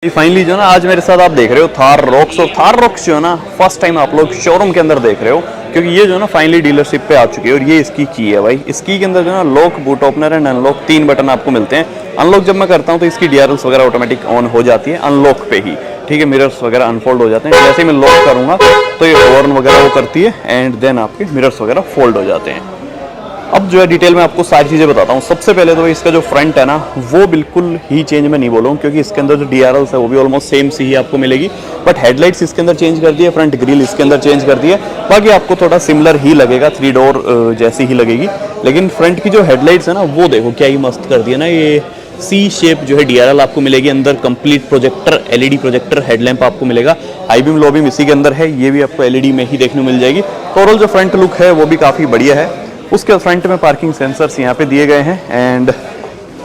Finally जो ना आज मेरे साथ आप देख रहे हो थार रॉक्स। और थार रॉक्स जो है ना फर्स्ट टाइम आप लोग शोरूम के अंदर देख रहे हो, क्योंकि ये जो है ना फाइनली डीलरशिप पे आ चुकी है। और ये इसकी की है भाई। इसकी के अंदर जो है ना lock, boot opener and unlock 3 button आपको मिलते हैं। अनलॉक जब मैं करता हूँ तो इसकी डीआरएल्स वगैरह ऑटोमेटिक ऑन हो जाती है अनलॉक पे ही, ठीक है। मिरर्स वगैरह अनफोल्ड हो जाते हैं। जैसे मैं लॉक करूँगा तो ये हॉर्न वगैरह वो करती है एंड देन आपके मिरर्स वगैरह फोल्ड हो जाते हैं। अब जो है डिटेल में आपको सारी चीज़ें बताता हूँ। सबसे पहले तो इसका जो फ्रंट है ना वो बिल्कुल ही चेंज मैं नहीं बोलूँ, क्योंकि इसके अंदर जो डीआरएल्स है वो भी ऑलमोस्ट सेम सी ही आपको मिलेगी। बट हेडलाइट्स इसके अंदर चेंज कर दी है, फ्रंट ग्रिल इसके अंदर चेंज कर दी है। बाकी आपको थोड़ा सिमिलर ही लगेगा, 3 डोर जैसी ही लगेगी। लेकिन फ्रंट की जो हेडलाइट्स है ना वो देखो क्या ही मस्त कर दिया ना। ये सी शेप जो है डीआरएल आपको मिलेगी। अंदर complete projector, LED projector headlamp आपको मिलेगा। हाई बीम लो बीम इसी के अंदर है, ये भी आपको एलईडी में ही देखने मिल जाएगी। ओवरऑल जो फ्रंट लुक है वो भी काफ़ी बढ़िया है। उसके फ्रंट में पार्किंग सेंसर्स यहाँ पे दिए गए हैं एंड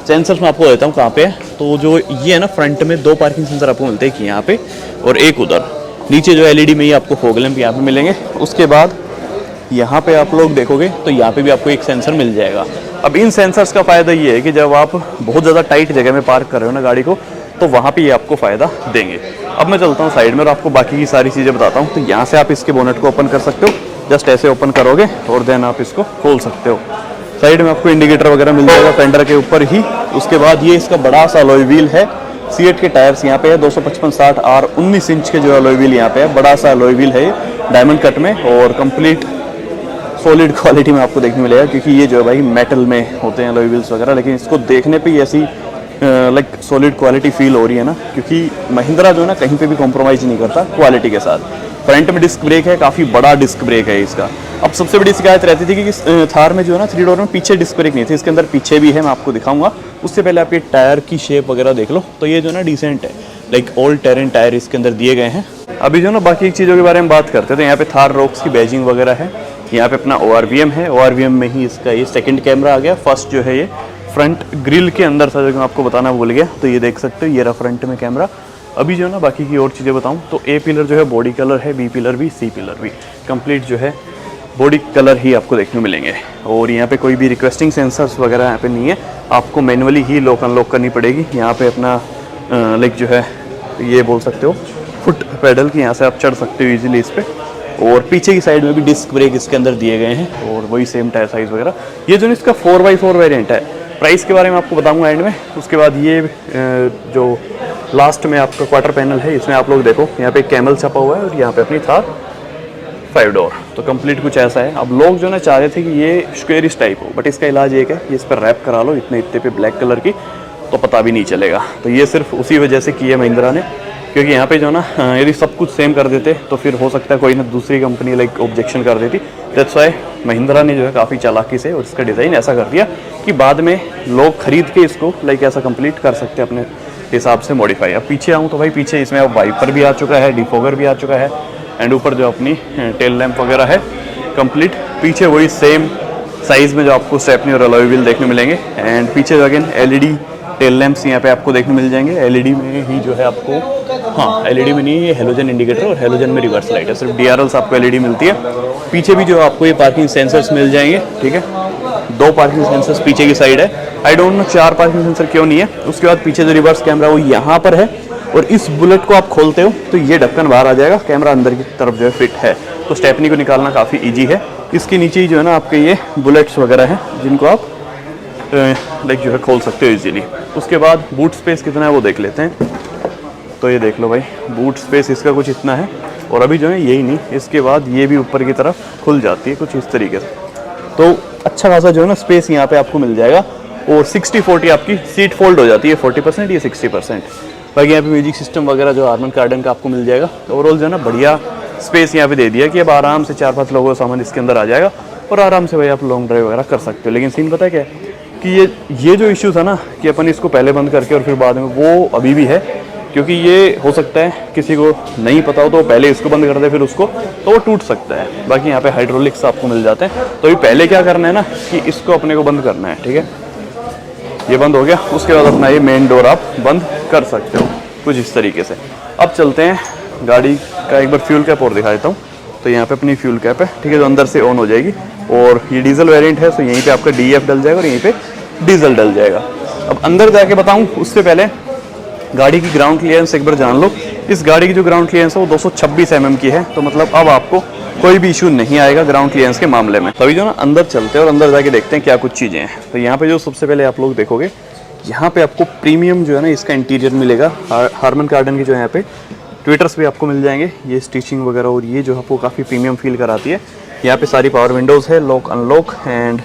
सेंसर्स मैं आपको देता हूँ कहाँ पे है। तो जो ये है ना फ्रंट में 2 पार्किंग सेंसर आपको मिलते हैं, कि यहाँ पे और एक उधर। नीचे जो एलईडी में ही आपको फॉग लैंप यहाँ पे मिलेंगे। उसके बाद यहाँ पे आप लोग देखोगे तो यहाँ पे भी आपको एक सेंसर मिल जाएगा। अब इन सेंसर्स का फ़ायदा ये है कि जब आप बहुत ज़्यादा टाइट जगह में पार्क कर रहे हो ना गाड़ी को, तो वहाँ पे ये आपको फ़ायदा देंगे। अब मैं चलता हूँ साइड में और आपको बाकी की सारी चीज़ें बताता हूँ। तो यहाँ से आप इसके बोनेट को ओपन कर सकते हो, जस्ट ऐसे ओपन करोगे और देन आप इसको खोल सकते हो। साइड में आपको इंडिकेटर वगैरह मिल जाएगा फेंडर के ऊपर ही। उसके बाद ये इसका बड़ा सा अलॉय व्हील है। सीएट के टायर्स यहाँ पे है 255/60 R 19 इंच के जो अलॉय व्हील यहाँ पे है। बड़ा सा अलॉय व्हील है डायमंड कट में और कंप्लीट सॉलिड क्वालिटी में आपको देखने मिलेगा, क्योंकि ये जो है भाई मेटल में होते हैं अलॉय व्हील्स वगैरह। लेकिन इसको देखने पे ही ऐसी लाइक सॉलिड क्वालिटी फील हो रही है ना, क्योंकि महिंद्रा जो है ना कहीं पे भी कॉम्प्रोमाइज़ नहीं करता क्वालिटी के साथ। फ्रंट में डिस्क ब्रेक है, काफ़ी बड़ा डिस्क ब्रेक है इसका। अब सबसे बड़ी शिकायत रहती थी कि थार में जो है ना 3 डोर में पीछे डिस्क ब्रेक नहीं थी। इसके अंदर पीछे भी है, मैं आपको दिखाऊंगा। उससे पहले आप ये टायर की शेप वगैरह देख लो। तो ये जो है ना डिसेंट है, लाइक ऑल टेरेन टायर इसके अंदर दिए गए हैं। अभी जो ना बाकी चीज़ों के बारे में बात करते हैं तो यहाँ पे थार रॉक्स की बैजिंग वगैरह है। यहाँ पे अपना ORVM है। ORVM में ही इसका ये सेकेंड कैमरा आ गया। फर्स्ट जो है ये फ्रंट ग्रिल के अंदर था, जो मैं आपको बताना भूल गया। तो ये देख सकते हो, ये रहा फ्रंट में कैमरा। अभी जो है ना बाकी की और चीज़ें बताऊं तो A पिलर जो है बॉडी कलर है, B पिलर भी, C पिलर भी कंप्लीट जो है बॉडी कलर ही आपको देखने मिलेंगे। और यहाँ पे कोई भी रिक्वेस्टिंग सेंसर्स वगैरह यहाँ पे नहीं है, आपको मैनुअली ही लॉक अनलॉक करनी पड़ेगी। यहाँ पे अपना लाइक जो है ये बोल सकते हो फुट पेडल की, यहाँ से आप चढ़ सकते हो ईजिली इस पर। और पीछे की साइड में भी डिस्क ब्रेक इसके अंदर दिए गए हैं और वही सेम टायर साइज़ वगैरह। ये जो इसका 4x4 वेरिएंट है। प्राइस के बारे में आपको बताऊँगा एंड में। उसके बाद ये जो लास्ट में आपका क्वार्टर पैनल है, इसमें आप लोग देखो यहाँ पे कैमल छपा हुआ है और यहाँ पे अपनी थार 5 डोर। तो कंप्लीट कुछ ऐसा है। अब लोग जो ना चाह रहे थे कि ये स्क्वेयरिश टाइप हो, बट इसका इलाज एक है, ये इस पर रैप करा लो इतने पे ब्लैक कलर की, तो पता भी नहीं चलेगा। तो ये सिर्फ उसी वजह से की है महिंद्रा ने, क्योंकि यहाँ पे जो ना यदि सब कुछ सेम कर देते तो फिर हो सकता है कोई ना दूसरी कंपनी लाइक ऑब्जेक्शन कर देती। दैट्स वाई महिंद्रा ने जो है काफ़ी चालाकी से और इसका डिज़ाइन ऐसा कर दिया कि बाद में लोग खरीद के इसको लाइक ऐसा कंप्लीट कर सकते हैं अपने हिसाब से मॉडिफाई। अब पीछे आऊँ तो भाई पीछे इसमें अब वाइपर भी आ चुका है, डिफोगर भी आ चुका है एंड ऊपर जो अपनी टेल लैंप वगैरह है कंप्लीट। पीछे वही सेम साइज़ में जो आपको स्टेपनी और अलॉय व्हील देखने मिलेंगे एंड पीछे जो अगेन एलईडी टेल लैंप्स यहाँ पे आपको देखने मिल जाएंगे। एलईडी में ही जो है आपको, हाँ एलईडी में नहीं, ये हेलोजन इंडिकेटर और हेलोजन में रिवर्स लाइट है। सिर्फ डीआरएल्स आपको एलईडी मिलती है। पीछे भी जो आपको ये पार्किंग सेंसर्स मिल जाएंगे, ठीक है। 2 पार्किंग सेंसर्स पीछे की साइड है। I don't know 4 parking sensor क्यों नहीं है। उसके बाद पीछे जो रिवर्स कैमरा वो यहाँ पर है और इस बुलेट को आप खोलते हो तो ये ढक्कन बाहर आ जाएगा, कैमरा अंदर की तरफ जो है फिट है। तो स्टेपनी को निकालना काफ़ी ईजी है। इसके नीचे ही जो है ना आपके ये बुलेट्स वगैरह हैं जिनको आप लाइक जो है खोल सकते हो इजीली। उसके बाद बूट स्पेस कितना है वो देख लेते हैं। तो ये देख लो भाई, बूट स्पेस इसका कुछ इतना है और अभी जो है यही नहीं, इसके बाद ये भी ऊपर की तरफ खुल जाती है कुछ इस तरीके से। तो अच्छा खासा जो है ना स्पेस यहाँ पे आपको मिल जाएगा। और 60-40 आपकी सीट फोल्ड हो जाती है, 40% ये 60%। बाकी यहाँ पे म्यूजिक सिस्टम वगैरह जो हारमन कार्डन का आपको मिल जाएगा। ओवरऑल जो है ना बढ़िया स्पेस यहाँ पे दे दिया कि अब आराम से 4-5 लोगों का सामान इसके अंदर आ जाएगा और आराम से भाई आप लॉन्ग ड्राइव वगैरह कर सकते हो। लेकिन सीन पता है क्या है कि ये जो इश्यू था ना कि अपन इसको पहले बंद करके और फिर बाद में, वो अभी भी है। क्योंकि ये हो सकता है किसी को नहीं पता हो तो पहले इसको बंद कर दे फिर उसको, तो वो टूट सकता है। बाकी यहाँ पे हाइड्रोलिक्स आपको मिल जाते हैं। तो अभी पहले क्या करना है ना कि इसको अपने को बंद करना है, ठीक है। ये बंद हो गया, उसके बाद अपना ये मेन डोर आप बंद कर सकते हो कुछ इस तरीके से। अब चलते हैं गाड़ी का एक बार फ्यूल कैप और दिखा देता हूँ। तो यहाँ पे अपनी फ्यूल कैप है, ठीक है, जो अंदर से ऑन हो जाएगी। और ये डीजल वेरिएंट है, तो यहीं पे आपका DEF डल जाएगा और यहीं पे डीजल डल जाएगा। अब अंदर जाके बताऊँ उससे पहले गाड़ी की ग्राउंड क्लियरेंस एक बार जान लो, इस गाड़ी की जो ग्राउंड क्लियरेंस है वो 226 mm की है, तो मतलब अब आपको कोई भी इशू नहीं आएगा ग्राउंड क्लियरेंस के मामले में। तभी जो ना अंदर चलते हैं और अंदर जाके देखते हैं क्या कुछ चीज़ें हैं। तो यहाँ पे जो सबसे पहले आप लोग देखोगे, यहाँ पे आपको प्रीमियम जो है ना इसका इंटीरियर मिलेगा। हारमन कार्डन की जो है यहाँ पे ट्विटर्स भी आपको मिल जाएंगे, ये स्टिचिंग वगैरह, और ये जो आपको काफ़ी प्रीमियम फील कराती है। यहाँ पे सारी पावर विंडोज़ है, lock unlock and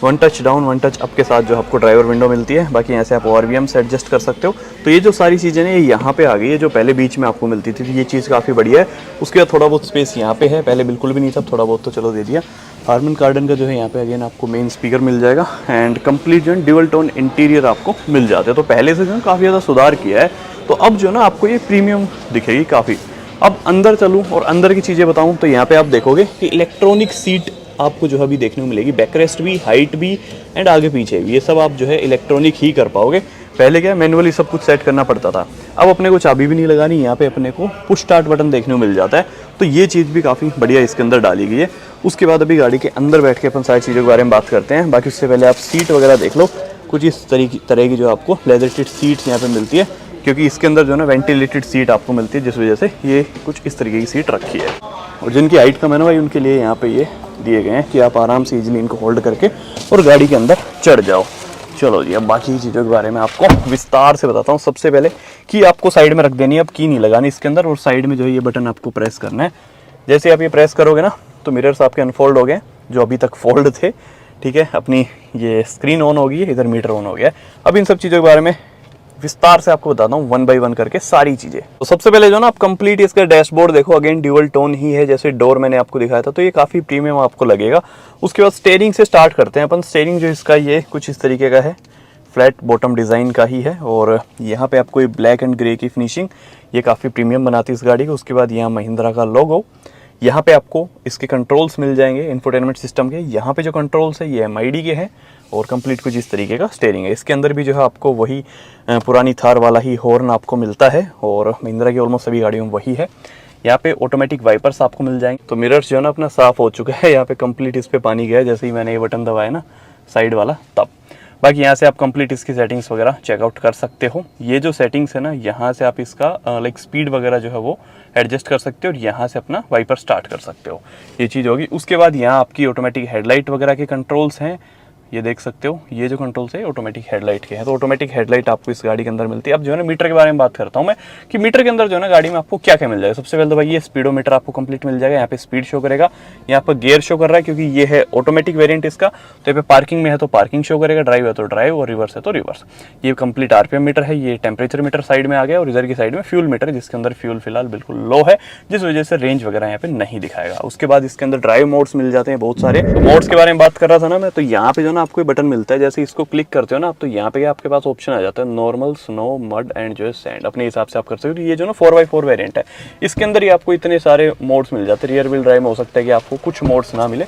one touch down one touch up के साथ जो आपको ड्राइवर विंडो मिलती है। बाकी यहाँ से आप ORVM से एडजस्ट कर सकते हो। तो ये जो सारी चीज़ें हैं ये यहाँ पे आ गई है, जो पहले बीच में आपको मिलती थी, ये चीज़ काफ़ी बढ़िया है। उसके बाद थोड़ा बहुत स्पेस यहाँ पे है, पहले बिल्कुल भी नहीं था, थोड़ा बहुत तो चलो दे दिया। हारमन कार्डन का जो है यहाँ पे अगेन आपको मेन स्पीकर मिल जाएगा एंड कंप्लीट जो है ड्यूअल टोन इंटीरियर आपको मिल जाते हैं। तो पहले से जो है काफ़ी ज़्यादा सुधार किया है, तो अब जो ना आपको ये प्रीमियम दिखेगी काफ़ी। अब अंदर चलूँ और अंदर की चीज़ें बताऊँ तो यहाँ पे आप देखोगे कि इलेक्ट्रॉनिक सीट आपको जो है अभी देखने को मिलेगी, बैकरेस्ट भी, हाइट भी एंड आगे पीछे भी, ये सब आप जो है इलेक्ट्रॉनिक ही कर पाओगे। पहले क्या मैनुअली सब कुछ सेट करना पड़ता था, अब अपने को चाबी भी नहीं लगानी, यहाँ पे अपने को पुश स्टार्ट बटन देखने को मिल जाता है। तो ये चीज़ भी काफ़ी बढ़िया इसके अंदर डाली गई है। उसके बाद अभी गाड़ी के अंदर बैठ के अपन सारी चीज़ों के बारे में बात करते हैं। बाकी उससे पहले आप सीट वगैरह देख लो, कुछ इस तरह की जो आपको लेदर सीट सीट्स यहाँ पे मिलती है, क्योंकि इसके अंदर जो है ना वेंटिलेटेड सीट आपको मिलती है, जिस वजह से ये कुछ इस तरीके की सीट रखी है। और जिनकी हाइट कम है ना भाई, उनके लिए यहाँ पे ये दिए गए हैं कि आप आराम से इजीली इनको होल्ड करके और गाड़ी के अंदर चढ़ जाओ। चलो जी, अब बाकी चीज़ों के बारे में आपको विस्तार से बताता हूँ। सबसे पहले की आपको साइड में रख देनी है, अब की नहीं लगानी इसके अंदर, और साइड में जो है ये बटन आपको प्रेस करना है। जैसे आप ये प्रेस करोगे ना तो मिरर्स आपके अनफोल्ड हो गए, जो अभी तक फोल्ड थे, ठीक है। अपनी ये स्क्रीन ऑन होगी, इधर मीटर ऑन हो गया। अब इन सब चीज़ों के बारे में विस्तार से आपको बताता हूँ 1 by 1 करके सारी चीजें। तो सबसे पहले जो ना आप कंप्लीट इसका डैशबोर्ड देखो, अगेन ड्यूअल टोन ही है, जैसे डोर मैंने आपको दिखाया था, तो ये काफी प्रीमियम आपको लगेगा। उसके बाद स्टीयरिंग से स्टार्ट करते हैं अपन। स्टीयरिंग जो इसका ये कुछ इस तरीके का है, फ्लैट बॉटम डिजाइन का ही है, और यहाँ पे आपको ये ब्लैक एंड ग्रे की फिनिशिंग ये काफी प्रीमियम बनाती है इस गाड़ी को। उसके बाद यहाँ महिंद्रा का लोगो, यहाँ पे आपको इसके कंट्रोल्स मिल जाएंगे इंफोटेनमेंट सिस्टम के। यहाँ पे जो कंट्रोल्स है ये MID के हैं, और कंप्लीट कुछ इस तरीके का स्टीयरिंग है। इसके अंदर भी जो है आपको वही पुरानी थार वाला ही हॉर्न आपको मिलता है, और महिंद्रा की ऑलमोस्ट सभी गाड़ियों में वही है। यहाँ पे ऑटोमेटिक वाइपर्स आपको मिल जाएंगे। तो मिरर्स जो है ना अपना साफ हो चुका है, यहाँ पे कंप्लीट इस पे पानी गया जैसे ही मैंने ये बटन दबाया ना साइड वाला, तब। बाकी यहाँ से आप कंप्लीट इसकी सेटिंग्स वगैरह चेकआउट कर सकते हो। ये जो सेटिंग्स है ना, यहाँ से आप इसका लाइक स्पीड वगैरह जो है वो एडजस्ट कर सकते हो, और यहाँ से अपना वाइपर स्टार्ट कर सकते हो, ये चीज़ होगी। उसके बाद यहाँ आपकी ऑटोमेटिक हेडलाइट वगैरह के कंट्रोल्स हैं, ये देख सकते हो। ये जो कंट्रोल्स है ऑटोमेटिक हेडलाइट के हैं, तो ऑटोमेटिक हेडलाइट आपको इस गाड़ी के अंदर मिलती है। अब जो है ना मीटर के बारे में बात करता हूँ मैं, कि मीटर के अंदर जो है ना गाड़ी में आपको क्या क्या मिल जाएगा। सबसे पहले तो भाई ये स्पीडोमीटर आपको कंप्लीट मिल जाएगा, यहाँ पे स्पीड शो करेगा, यहाँ पर गियर शो कर रहा है क्योंकि ये है ऑटोमेटिक वेरिएंट इसका। तो यहाँ पे पार्किंग में है तो पार्किंग शो करेगा, ड्राइव है तो ड्राइव, और रिवर्स है तो रिवर्स। ये कंप्लीट RPM मीटर है, ये टेम्परेचर मीटर साइड में आ गया, और इधर की साइड में फ्यूल मीटर है, जिसके अंदर फ्यूल फिलहाल बिल्कुल लो है, जिस वजह से रेंज वगैरह यहाँ पे नहीं दिखाएगा। उसके बाद इसके अंदर ड्राइव मोड्स मिल जाते हैं बहुत सारे। तो मोड्स के बारे में बात कर रहा था ना मैं, तो यहाँ पे जो ना आपको बटन मिलता है, जैसे इसको क्लिक करते हो ना आप, तो यहाँ पे आपके पास ऑप्शन आ जाता है नॉर्मल, स्नो, मड एंड जो है सैंड। अपने हिसाब से आप कर सकते हो। ये जो ना 4x4 वेरिएंट है, इसके अंदर ही आपको इतने सारे मोड्स मिल जाते हैं। रियर व्हील ड्राइव में हो सकता है कि आपको कुछ मोड्स ना मिले,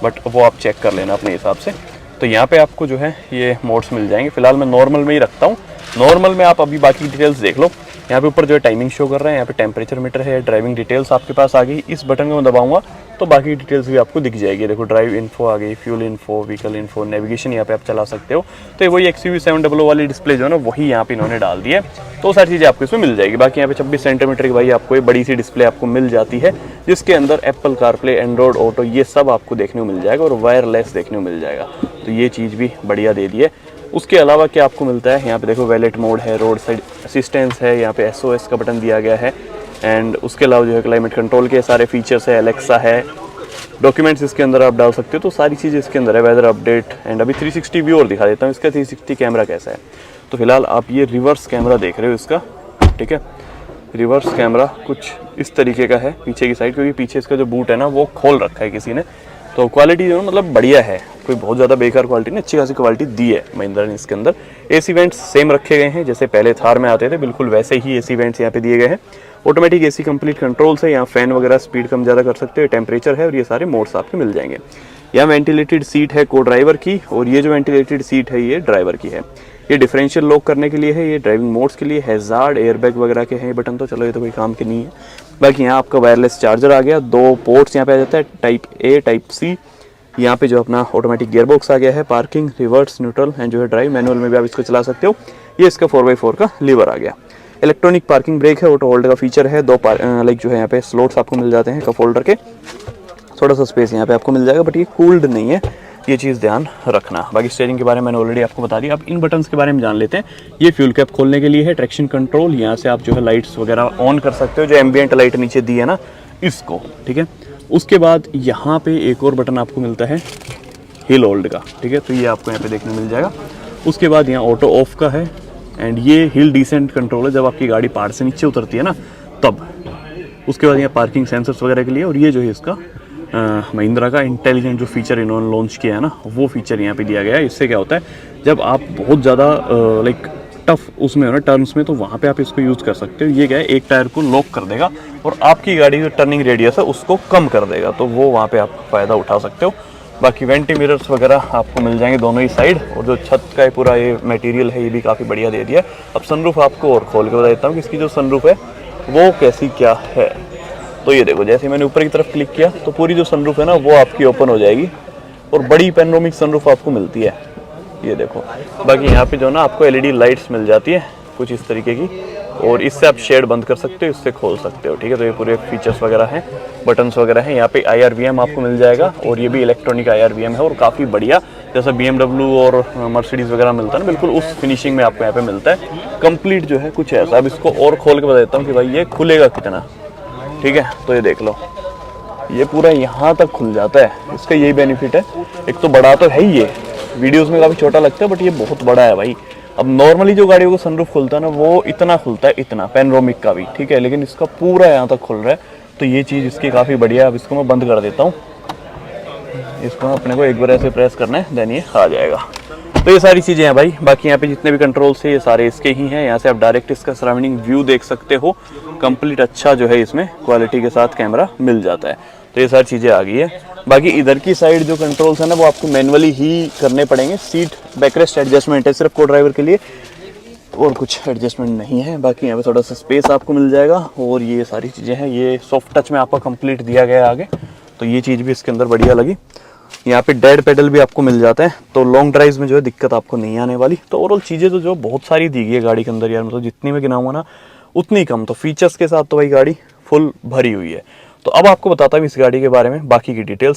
बट वो आप चेक कर लेना अपने हिसाब से। तो यहाँ पे आपको जो है ये मोड्स मिल जाएंगे। फिलहाल मैं नॉर्मल में ही रखता हूँ। नॉर्मल में आप अभी बाकी डिटेल्स देख लो। यहाँ पे ऊपर जो है टाइमिंग शो कर रहा है, यहाँ पे टेम्परेचर मीटर है, ड्राइविंग डिटेल्स आपके पास आ गई। इस बटन को मैं दबाऊंगा तो बाकी डिटेल्स भी आपको दिख जाएगी। देखो ड्राइव इन्फो आ गई, fuel info, vehicle info, navigation यहाँ पे आप चला सकते हो। तो वही XUV700 वाली डिस्प्ले जो है ना वही यहाँ पे इन्होंने डाल दी है, तो सारी चीज़ें आपको इसमें मिल जाएगी। बाकी यहाँ पे 26 सेंटीमीटर की भाई आपको एक बड़ी सी डिस्प्ले आपको मिल जाती है, जिसके अंदर एप्पल कारप्ले, एंड्रॉइड ऑटो ये सब आपको देखने को मिल जाएगा, और वायरलेस देखने को मिल जाएगा। तो ये चीज़ भी बढ़िया दे दी है। उसके अलावा क्या आपको मिलता है, यहाँ पे देखो वैलेट मोड है, रोड साइड असिस्टेंस है, यहाँ पे SOS का बटन दिया गया है, एंड उसके अलावा जो है क्लाइमेट कंट्रोल के सारे फीचर्स है, एलेक्सा है, डॉक्यूमेंट्स इसके अंदर आप डाल सकते हो। तो सारी चीज़ इसके अंदर है, वेदर अपडेट एंड अभी 360 व्यू और दिखा देता हूँ इसका 360 कैमरा कैसा है। तो फिलहाल आप ये रिवर्स कैमरा देख रहे हो इसका, ठीक है। रिवर्स कैमरा कुछ इस तरीके का है पीछे की साइड, क्योंकि पीछे इसका जो बूट है ना वो खोल रखा है किसी ने। तो क्वालिटी जो है मतलब बढ़िया है, कोई बहुत ज़्यादा बेकार क्वालिटी नहीं, अच्छी खासी क्वालिटी दी है महिंद्रा ने इसके अंदर। AC वेंट्स सेम रखे गए हैं, जैसे पहले थार में आते थे बिल्कुल वैसे ही AC वेंट्स यहाँ पे दिए गए हैं। ऑटोमेटिक AC कंप्लीट कंट्रोल्स है, यहाँ फैन वगैरह स्पीड कम ज़्यादा कर सकते हो, टेम्परेचर है, और ये सारे मोड्स आपके मिल जाएंगे। यहाँ वेंटिलेटेड सीट है को ड्राइवर की, और ये जो वेंटिलेटेड सीट है ये ड्राइवर की है। ये डिफरेंशियल लॉक करने के लिए है, ये ड्राइविंग मोड्स के लिए, हैजार्ड, एयरबैग वगैरह के हैं ये बटन। तो चलो ये तो कोई काम के नहीं है। बाकी यहाँ आपका वायरलेस चार्जर आ गया, 2 पोर्ट्स यहाँ पे आ जाता है, टाइप A, टाइप C। यहाँ पे जो अपना ऑटोमेटिक गियर बॉक्स आ गया है, पार्किंग, रिवर्स, न्यूट्रल एंड जो है ड्राइव, मैनुअल में भी आप इसको चला सकते हो। ये इसका 4x4 का लीवर आ गया। इलेक्ट्रॉनिक पार्किंग ब्रेक है, ऑटो होल्ड का फीचर है, दो लाइक जो है यहाँ पे स्लॉट्स आपको मिल जाते हैं कप होल्डर के, थोड़ा सा स्पेस यहाँ पे आपको मिल जाएगा, बट ये कूल्ड नहीं है, ये चीज़ ध्यान रखना। बाकी स्टीयरिंग के बारे में मैंने ऑलरेडी आपको बता दिया। अब इन बटन्स के बारे में जान लेते हैं। ये फ्यूल कैप खोलने के लिए है, ट्रैक्शन कंट्रोल, यहाँ से आप जो है लाइट्स वगैरह ऑन कर सकते हो, जो एम्बियंट लाइट नीचे दी है ना इसको, ठीक है। उसके बाद यहाँ पे एक और बटन आपको मिलता है हिल होल्ड का, ठीक है, तो ये आपको यहाँ पे देखने मिल जाएगा। उसके बाद यहाँ ऑटो ऑफ का है, एंड ये हिल डिसेंट कंट्रोल है, जब आपकी गाड़ी पहाड़ से नीचे उतरती है ना तब। उसके बाद यहाँ पार्किंग सेंसर्स वगैरह के लिए, और ये जो है इसका महिंद्रा का इंटेलिजेंट जो फीचर इन्होंने लॉन्च किया है ना, वो फीचर यहाँ पे दिया गया है। इससे क्या होता है, जब आप बहुत ज़्यादा लाइक टफ उसमें हो ना टर्न्स में, तो वहाँ पे आप इसको यूज़ कर सकते हो। ये क्या है, एक टायर को लॉक कर देगा और आपकी गाड़ी जो टर्निंग रेडियस है उसको कम कर देगा, तो वो वहाँ पे आप फ़ायदा उठा सकते हो। बाकी वेंटी मिरर्स वगैरह आपको मिल जाएंगे दोनों ही साइड, और जो छत का पूरा ये मटेरियल है ये भी काफ़ी बढ़िया दे दिया। अब सनरूफ आपको और खोल के बता देता हूँ कि इसकी जो सनरूफ है वो कैसी क्या है। तो ये देखो, जैसे मैंने ऊपर की तरफ क्लिक किया तो पूरी जो सनरूफ है ना वो आपकी ओपन हो जाएगी, और बड़ी पैनोरामिक सनरूफ आपको मिलती है, ये देखो। बाकी यहाँ पे जो ना आपको एलईडी लाइट्स मिल जाती है कुछ इस तरीके की, और इससे आप शेड बंद कर सकते हो, इससे खोल सकते हो, ठीक है। तो ये पूरे फीचर्स वगैरह हैं, बटन्स वगैरह हैं। यहाँ पे IRVM आपको मिल जाएगा, और ये भी इलेक्ट्रॉनिक IRVM है, और काफ़ी बढ़िया, जैसा BMW और मर्सिडीज़ वगैरह मिलता है ना, बिल्कुल उस फिनिशिंग में आपको यहाँ पे मिलता है। कंप्लीट जो है कुछ ऐसा। अब इसको और खोल के बता देता हूँ कि भाई ये खुलेगा कितना, ठीक है। तो ये देख लो, ये पूरा यहाँ तक खुल जाता है, इसका यही बेनिफिट है। एक तो बड़ा तो है ही, ये वीडियोस में काफ़ी छोटा लगता है, बट ये बहुत बड़ा है भाई। अब नॉर्मली जो गाड़ियों को सनरूफ खुलता है ना वो इतना खुलता है, इतना पैनोरामिक का भी, ठीक है, लेकिन इसका पूरा यहाँ तक खुल रहा है, तो ये चीज़ इसकी काफ़ी बढ़िया है। अब इसको मैं बंद कर देता हूँ, इसको अपने को एक बार ऐसे प्रेस करना है, देन ये आ जाएगा। तो ये सारी चीज़ें हैं भाई। बाकी यहाँ पे जितने भी कंट्रोल्स है ये सारे इसके ही हैं। यहाँ से आप डायरेक्ट इसका सराउंडिंग व्यू देख सकते हो, कंप्लीट अच्छा जो है इसमें क्वालिटी के साथ कैमरा मिल जाता है। तो ये सारी चीज़ें आ गई है। बाकी इधर की साइड जो कंट्रोल्स है ना वो आपको मैनुअली ही करने पड़ेंगे। सीट बैकरेस्ट एडजस्टमेंट है सिर्फ को ड्राइवर के लिए, और कुछ एडजस्टमेंट नहीं है। बाकी यहाँ पे थोड़ा सा स्पेस आपको मिल जाएगा, और ये सारी चीज़ें हैं। ये सॉफ्ट टच में आपको कंप्लीट दिया गया है आगे, तो ये चीज़ भी इसके अंदर बढ़िया लगी। यहाँ पे डेड पेडल भी आपको मिल जाता है, तो लॉन्ग ड्राइव में जो है दिक्कत आपको नहीं आने वाली। तो ओवरऑल चीज़ें तो जो बहुत सारी दी गई है गाड़ी के अंदर यार, मतलब जितनी मैं गिनाऊंगा ना उतनी कम। तो फीचर्स के साथ तो भाई गाड़ी फुल भरी हुई है। तो अब आपको बताता हूँ इस गाड़ी के बारे में बाकी की डिटेल्स।